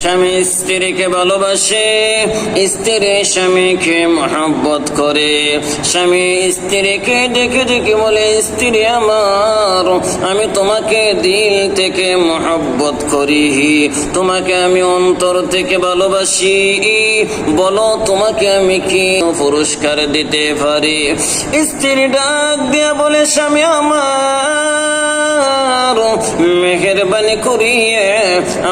স্বামী স্ত্রীকে ভালোবাসে, স্ত্রী স্বামীকে মহব্বত করে। স্বামী স্ত্রীকে দেখে দেখে বলে, স্ত্রী আমার, আমি তোমাকে দিল থেকে মহব্বত করি, তোমাকে আমি অন্তর থেকে ভালোবাসি, বলো তোমাকে আমি কি পুরস্কার দিতে পারি। স্ত্রী ডাক দিয়া বলে, স্বামী আমার, মেহেরবানি করিয়ে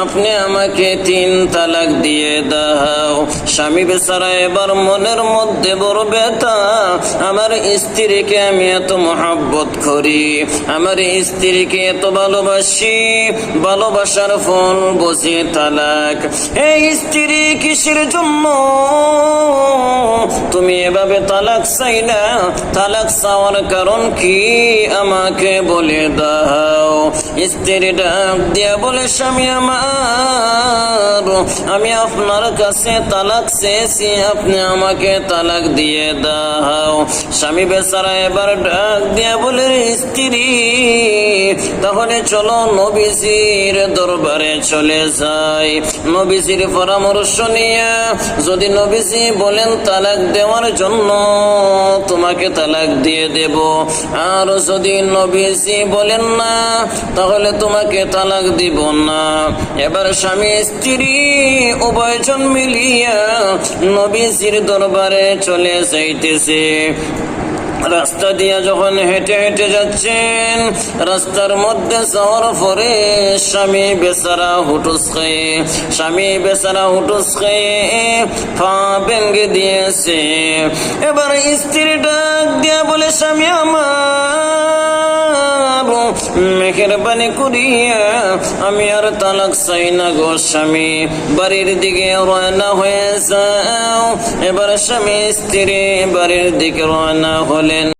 আপনি আমাকে 3 তালাক দিয়ে দাও। স্বামী বেচারা এবার মনের মধ্যে বড় ব্যথা, আমার স্ত্রীকে আমি এত মহব্বত করি, আমার স্ত্রীকে এত ভালোবাসি, ভালোবাসার ফল বুঝি তালাক। এই স্ত্রী কিসের জন্য তুমি এভাবে তালাক চাইলা? তালাক চাওয়ার কারণ কি আমাকে বলে দাও। স্ত্রী ডাক দিয়া বলে, স্বামী আমার, আমি আপনার কাছে তালাক চেয়েছি, আপনি আমাকে তালাক দিয়ে দাও। স্বামী বেচারা এবার ডাক দিয়া বলে, স্ত্রী তাহলে চলো নবীজির দরবারে চলে যাই, নবীজির পরামর্শ নিয়ে যদি নবীজি বলেন তালাক দেওয়ার জন্য তোমাকে তালাক দিয়ে দেব, আর যদি নবীজি বলেন না তাহলে তোমাকে তালাক দিব না। এবার স্বামী স্ত্রী উভয়জন মিলিয়া নবীজির দরবারে চলে যাইতেছে। রাস্তা দিয়া যখন হেঁটে হেঁটে যাচ্ছেন, রাস্তার মধ্যে যাওয়ার পরে স্বামী বেচারা হুটুস খেয়ে পা ভেঙে দিয়েছে। এবার স্ত্রী ডাক দিয়া বলে, স্বামী আমার, মেহেরবানি করিয়া আমি আর তালাক চাই না গো স্বামী, বাড়ির দিকে রওনা হয়ে যাও। এবার স্বামী স্ত্রী বাড়ির দিকে রওনা হলেন।